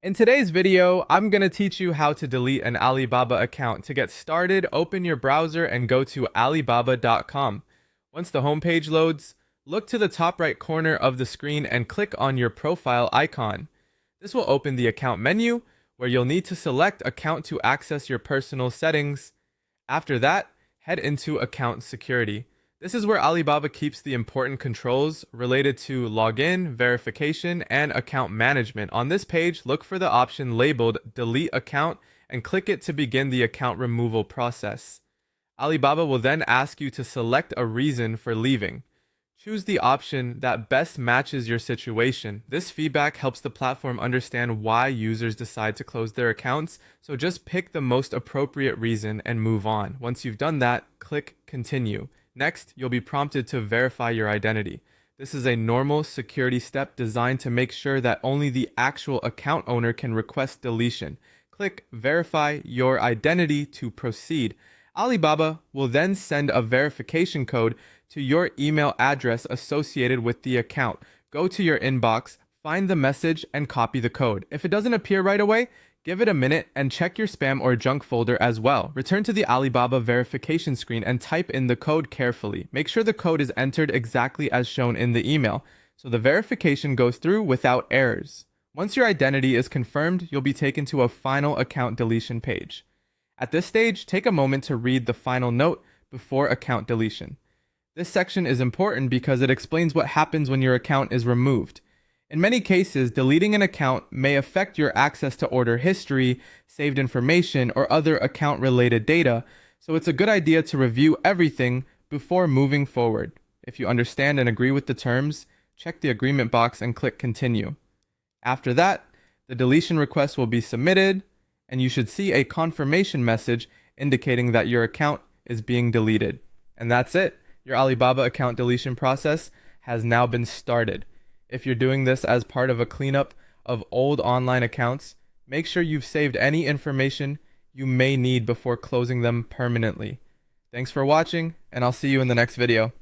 In today's video, I'm going to teach you how to delete an Alibaba account. To get started, open your browser and go to alibaba.com. Once the homepage loads, look to the top right corner of the screen and click on your profile icon. This will open the account menu, where you'll need to select account to access your personal settings. After that, head into account security. This is where Alibaba keeps the important controls related to login, verification, and account management. On this page, look for the option labeled Delete Account and click it to begin the account removal process. Alibaba will then ask you to select a reason for leaving. Choose the option that best matches your situation. This feedback helps the platform understand why users decide to close their accounts, so just pick the most appropriate reason and move on. Once you've done that, click Continue. Next, you'll be prompted to verify your identity. This is a normal security step designed to make sure that only the actual account owner can request deletion. Click Verify Your Identity to proceed. Alibaba will then send a verification code to your email address associated with the account. Go to your inbox, find the message, and copy the code. If it doesn't appear right away, give it a minute and check your spam or junk folder as well. Return to the Alibaba verification screen and type in the code carefully. Make sure the code is entered exactly as shown in the email, so the verification goes through without errors. Once your identity is confirmed, you'll be taken to a final account deletion page. At this stage, take a moment to read the final note before account deletion. This section is important because it explains what happens when your account is removed. In many cases, deleting an account may affect your access to order history, saved information, or other account-related data, so it's a good idea to review everything before moving forward. If you understand and agree with the terms, check the agreement box and click Continue. After that, the deletion request will be submitted, and you should see a confirmation message indicating that your account is being deleted. And that's it. Your Alibaba account deletion process has now been started. If you're doing this as part of a cleanup of old online accounts, make sure you've saved any information you may need before closing them permanently. Thanks for watching, and I'll see you in the next video.